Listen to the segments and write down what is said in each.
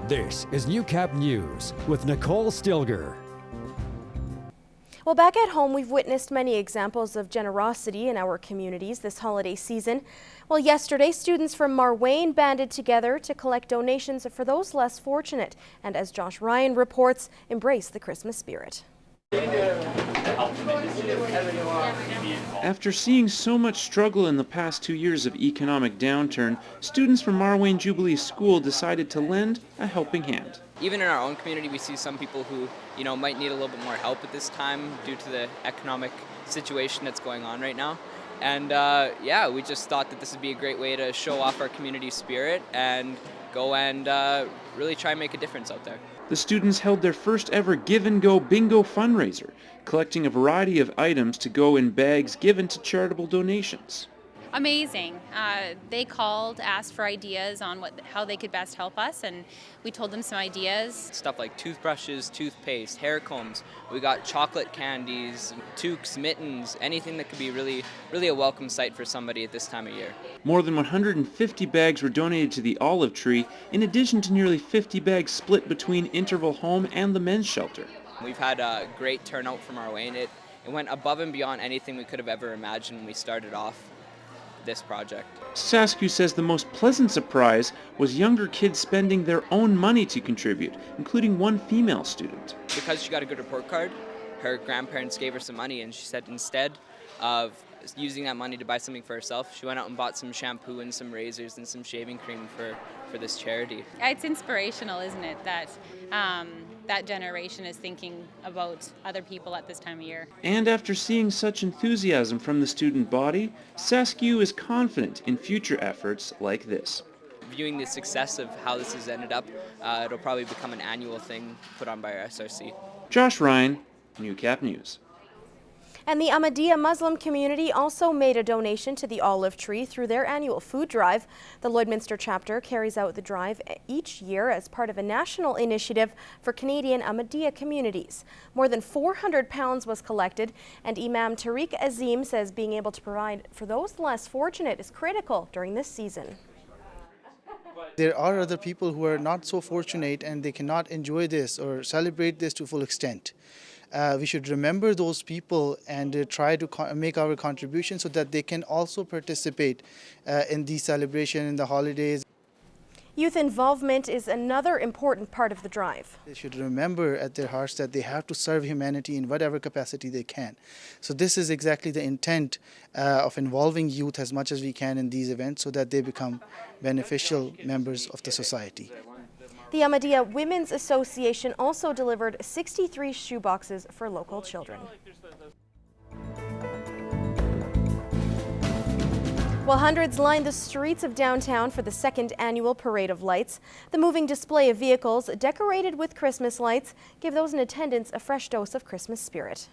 This is Newcap News with Nicole Stilger. Well, back at home, we've witnessed many examples of generosity in our communities this holiday season. Well, yesterday, students from Marwayne banded together to collect donations for those less fortunate, and as Josh Ryan reports, embrace the Christmas spirit. After seeing so much struggle in the past 2 years of economic downturn, students from Marwayne Jubilee School decided to lend a helping hand. Even in our own community, we see some people who, might need a little bit more help at this time due to the economic situation that's going on right now. And we just thought that this would be a great way to show off our community spirit and go and really try and make a difference out there. The students held their first ever Give and Go Bingo fundraiser, collecting a variety of items to go in bags given to charitable donations. Amazing. They called, asked for ideas on how they could best help us, and we told them some ideas. Stuff like toothbrushes, toothpaste, hair combs. We got chocolate candies, toques, mittens, anything that could be really a welcome sight for somebody at this time of year. More than 150 bags were donated to the Olive Tree, in addition to nearly 50 bags split between Interval Home and the men's shelter. We've had a great turnout from Marwayne. It went above and beyond anything we could have ever imagined when we started off this project. Saskew says the most pleasant surprise was younger kids spending their own money to contribute, including one female student. Because she got a good report card, her grandparents gave her some money, and she said instead of using that money to buy something for herself, she went out and bought some shampoo and some razors and some shaving cream for this charity. It's inspirational, isn't it, that that generation is thinking about other people at this time of year. And after seeing such enthusiasm from the student body, Saskew is confident in future efforts like this. Viewing the success of how this has ended up, it'll probably become an annual thing put on by our SRC. Josh Ryan, Newcap News. And the Ahmadiyya Muslim community also made a donation to the Olive Tree through their annual food drive. The Lloydminster chapter carries out the drive each year as part of a national initiative for Canadian Ahmadiyya communities. More than 400 pounds was collected, and Imam Tariq Azim says being able to provide for those less fortunate is critical during this season. There are other people who are not so fortunate and they cannot enjoy this or celebrate this to full extent. We should remember those people and try to make our contribution so that they can also participate in the celebration in the holidays. Youth involvement is another important part of the drive. They should remember at their hearts that they have to serve humanity in whatever capacity they can. So this is exactly the intent of involving youth as much as we can in these events so that they become beneficial members of the society. The Ahmadiyya Women's Association also delivered 63 shoeboxes for local children. While hundreds lined the streets of downtown for the second annual Parade of Lights, the moving display of vehicles decorated with Christmas lights gave those in attendance a fresh dose of Christmas spirit.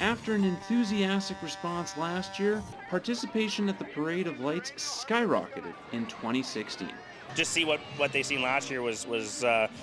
After an enthusiastic response last year, participation at the Parade of Lights skyrocketed in 2016. Just see what they seen last year was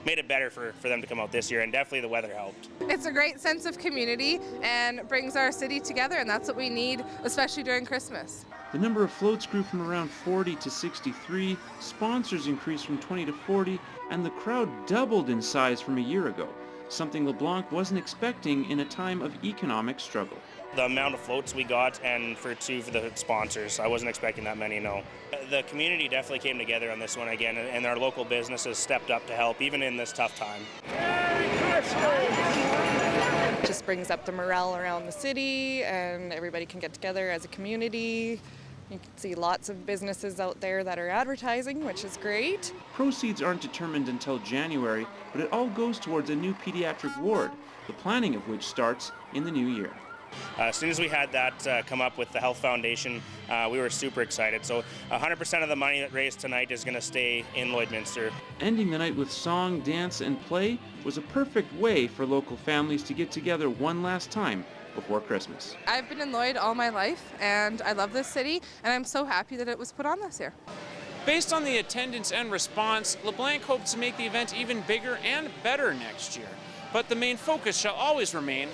made it better for them to come out this year, and definitely the weather helped. It's a great sense of community and brings our city together, and that's what we need, especially during Christmas. The number of floats grew from around 40 to 63, sponsors increased from 20 to 40, and the crowd doubled in size from a year ago, something LeBlanc wasn't expecting in a time of economic struggle. The amount of floats we got, and for the sponsors, I wasn't expecting that many, no. The community definitely came together on this one again, and our local businesses stepped up to help, even in this tough time. Merry Christmas! It just brings up the morale around the city, and everybody can get together as a community. You can see lots of businesses out there that are advertising, which is great. Proceeds aren't determined until January, but it all goes towards a new pediatric ward, the planning of which starts in the new year. As soon as we had that come up with the Health Foundation, we were super excited. So 100% of the money that raised tonight is going to stay in Lloydminster. Ending the night with song, dance, and play was a perfect way for local families to get together one last time before Christmas. I've been in Lloyd all my life, and I love this city, and I'm so happy that it was put on this year. Based on the attendance and response, LeBlanc hopes to make the event even bigger and better next year. But the main focus shall always remain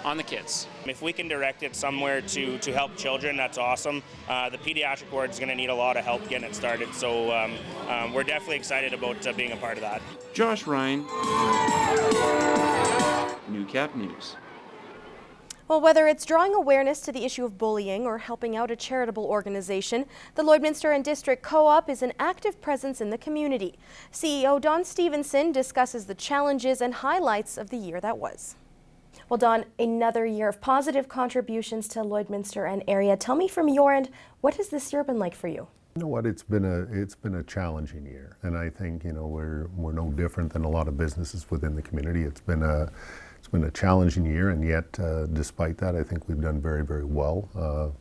on the kids. If we can direct it somewhere to help children, that's awesome. The pediatric ward is going to need a lot of help getting it started, so we're definitely excited about being a part of that. Josh Ryan, Newcap News. Well, whether it's drawing awareness to the issue of bullying or helping out a charitable organization, the Lloydminster and District Co-op is an active presence in the community. CEO Don Stevenson discusses the challenges and highlights of the year that was. Well, Don, another year of positive contributions to Lloydminster and area. Tell me from your end, what has this year been like for you? You know what? It's been a challenging year, and I think we're no different than a lot of businesses within the community. It's been a challenging year, and yet despite that, I think we've done very, very well.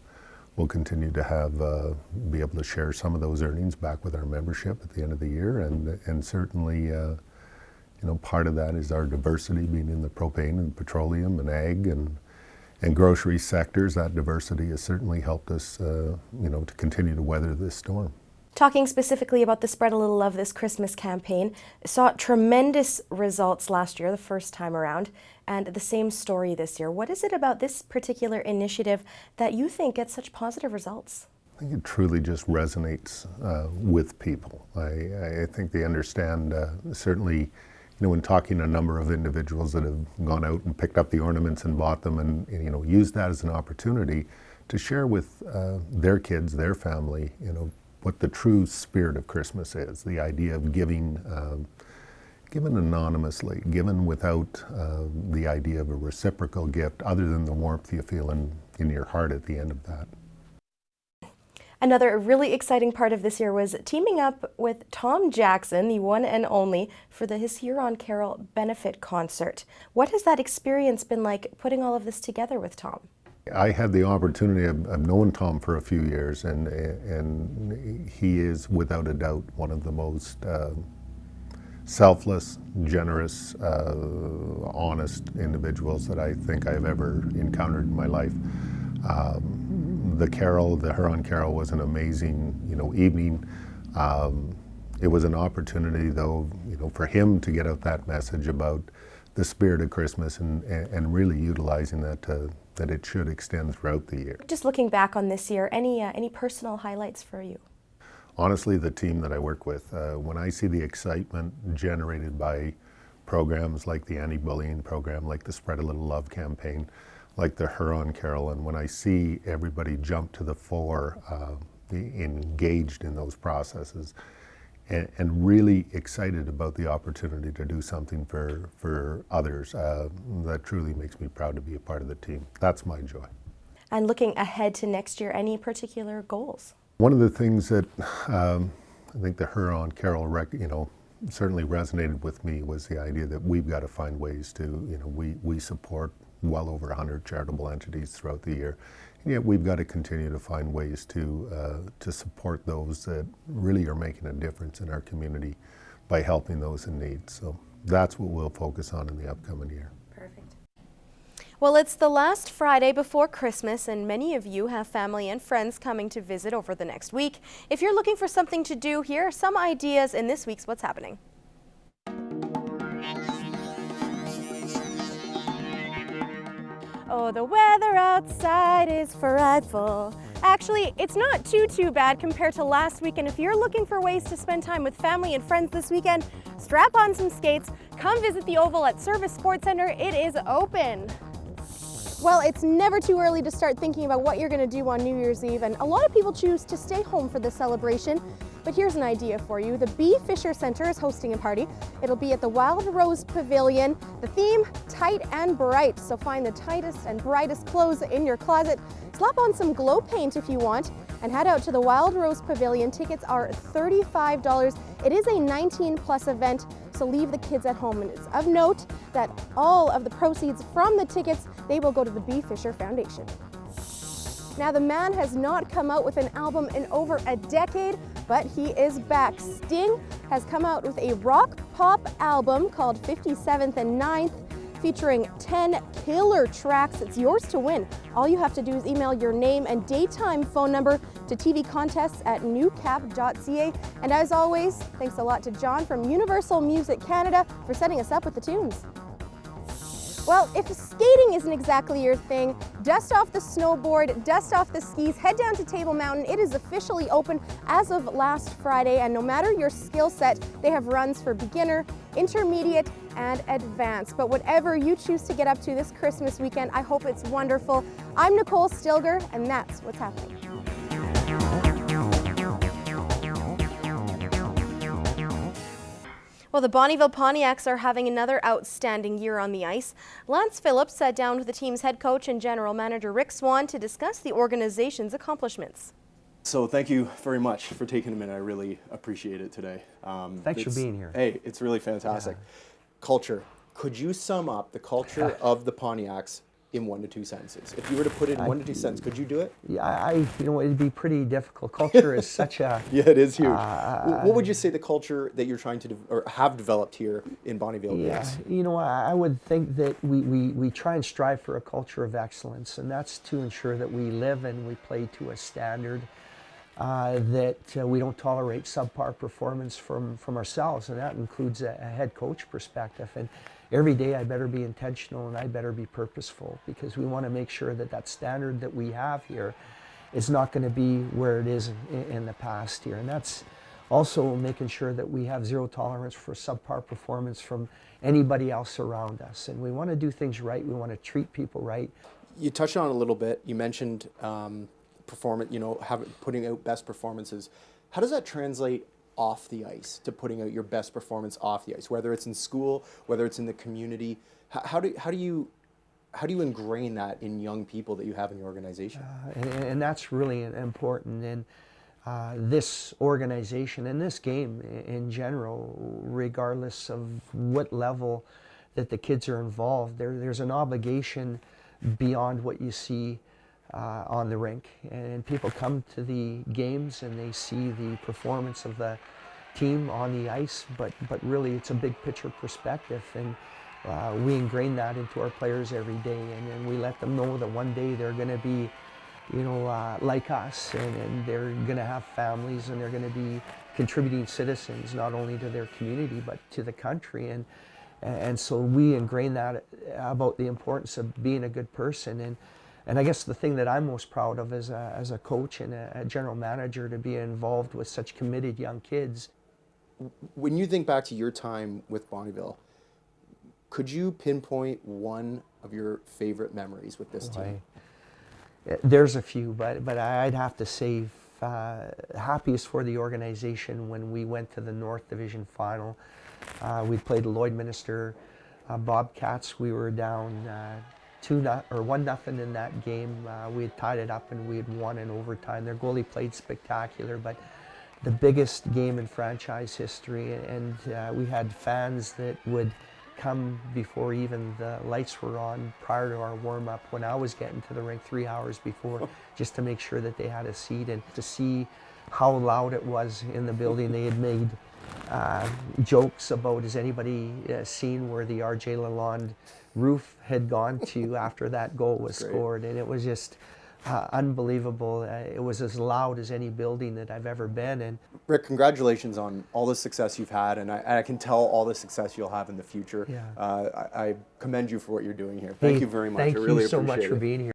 We'll continue to be able to share some of those earnings back with our membership at the end of the year, and certainly. Part of that is our diversity being in the propane and petroleum and ag and grocery sectors. That diversity has certainly helped us, to continue to weather this storm. Talking specifically about the Spread a Little Love This Christmas campaign, saw tremendous results last year, the first time around, and the same story this year. What is it about this particular initiative that you think gets such positive results? I think it truly just resonates with people. I think they understand, certainly, when talking to a number of individuals that have gone out and picked up the ornaments and bought them and used that as an opportunity to share with their kids, their family, what the true spirit of Christmas is, the idea of giving anonymously, given without the idea of a reciprocal gift other than the warmth you feel in your heart at the end of that. Another really exciting part of this year was teaming up with Tom Jackson, the one and only, for his Huron Carol benefit concert. What has that experience been like, putting all of this together with Tom? I had the opportunity of knowing Tom for a few years, and he is without a doubt one of the most selfless, generous, honest individuals that I think I've ever encountered in my life. The Huron Carol was an amazing, evening. It was an opportunity, though, for him to get out that message about the spirit of Christmas and really utilizing that that it should extend throughout the year. Just looking back on this year, any personal highlights for you? Honestly, the team that I work with, when I see the excitement generated by programs like the anti-bullying program, like the Spread a Little Love campaign, like the Huron Carol, and when I see everybody jump to the fore, engaged in those processes, and really excited about the opportunity to do something for others, that truly makes me proud to be a part of the team. That's my joy. And looking ahead to next year, any particular goals? One of the things that I think the Huron Carol certainly resonated with me was the idea that we've got to find ways to, we support well over 100 charitable entities throughout the year. And yet we've got to continue to find ways to support those that really are making a difference in our community by helping those in need. So that's what we'll focus on in the upcoming year. Perfect. Well, it's the last Friday before Christmas, and many of you have family and friends coming to visit over the next week. If you're looking for something to do, here are some ideas in this week's What's Happening. Oh, the weather outside is frightful. Actually, it's not too bad compared to last week, and if you're looking for ways to spend time with family and friends this weekend, strap on some skates, come visit the Oval at Service Sports Center. It is open. Well, it's never too early to start thinking about what you're going to do on New Year's Eve, and a lot of people choose to stay home for the celebration. But here's an idea for you. The B. Fisher Center is hosting a party. It'll be at the Wild Rose Pavilion. The theme, tight and bright. So find the tightest and brightest clothes in your closet. Slap on some glow paint if you want, and head out to the Wild Rose Pavilion. Tickets are $35. It is a 19+ event, so leave the kids at home. And it's of note that all of the proceeds from the tickets, they will go to the B. Fisher Foundation. Now, the man has not come out with an album in over a decade, but he is back. Sting has come out with a rock pop album called 57th and 9th, featuring 10 killer tracks. It's yours to win. All you have to do is email your name and daytime phone number to tvcontests@newcap.ca. And as always, thanks a lot to John from Universal Music Canada for setting us up with the tunes. Well, if skating isn't exactly your thing, dust off the snowboard, dust off the skis, head down to Table Mountain. It is officially open as of last Friday, and no matter your skill set, they have runs for beginner, intermediate, and advanced. But whatever you choose to get up to this Christmas weekend, I hope it's wonderful. I'm Nicole Stilger, and that's what's happening. Well, the Bonnyville Pontiacs are having another outstanding year on the ice. Lance Phillips sat down with the team's head coach and general manager Rick Swan to discuss the organization's accomplishments. So thank you very much for taking a minute. I really appreciate it today. Thanks for being here. Hey, it's really fantastic. Yeah. Culture. Could you sum up the culture of the Pontiacs in 1 to 2 sentences? If you were to put it in 1 to 2 sentences, could you do it? Yeah, it'd be pretty difficult. Culture is such a... Yeah, it is huge. What would you say the culture that you're trying to, or have developed here in Bonnyville is? I would think that we try and strive for a culture of excellence, and that's to ensure that we live and we play to a standard, that we don't tolerate subpar performance from ourselves, and that includes a head coach perspective. And every day I better be intentional and I better be purposeful, because we want to make sure that that standard that we have here is not going to be where it is in the past here. And that's also making sure that we have zero tolerance for subpar performance from anybody else around us. And we want to do things right. We want to treat people right. You touched on it a little bit. You mentioned performance, putting out best performances. How does that translate off the ice to putting out your best performance off the ice, whether it's in school, whether it's in the community? How do you ingrain that in young people that you have in your organization? And that's really important. And this organization and this game in general, regardless of what level that the kids are involved, there's an obligation beyond what you see on the rink. And people come to the games and they see the performance of the team on the ice, but really it's a big picture perspective, and we ingrain that into our players every day, and we let them know that one day they're going to be like us, and they're going to have families, and they're going to be contributing citizens not only to their community but to the country. And so we ingrain that about the importance of being a good person. And I guess the thing that I'm most proud of as a coach and a general manager, to be involved with such committed young kids. When you think back to your time with Bonnyville, could you pinpoint one of your favorite memories with this team? There's a few, but I'd have to say happiest for the organization when we went to the North Division final. We played Lloydminster Bobcats. We were down 1-0 in that game. We had tied it up and we had won in overtime. Their goalie played spectacular, but the biggest game in franchise history, and we had fans that would come before even the lights were on prior to our warm-up, when I was getting to the rink 3 hours before, just to make sure that they had a seat, and to see how loud it was in the building. They had made jokes about, has anybody seen where the RJ Lalonde roof had gone to after that goal was scored? And it was just unbelievable. It was as loud as any building that I've ever been in. Rick, congratulations on all the success you've had, and I can tell all the success you'll have in the future. Yeah. I commend you for what you're doing here. Thank you very much. I really appreciate it. Thank you so much for being here.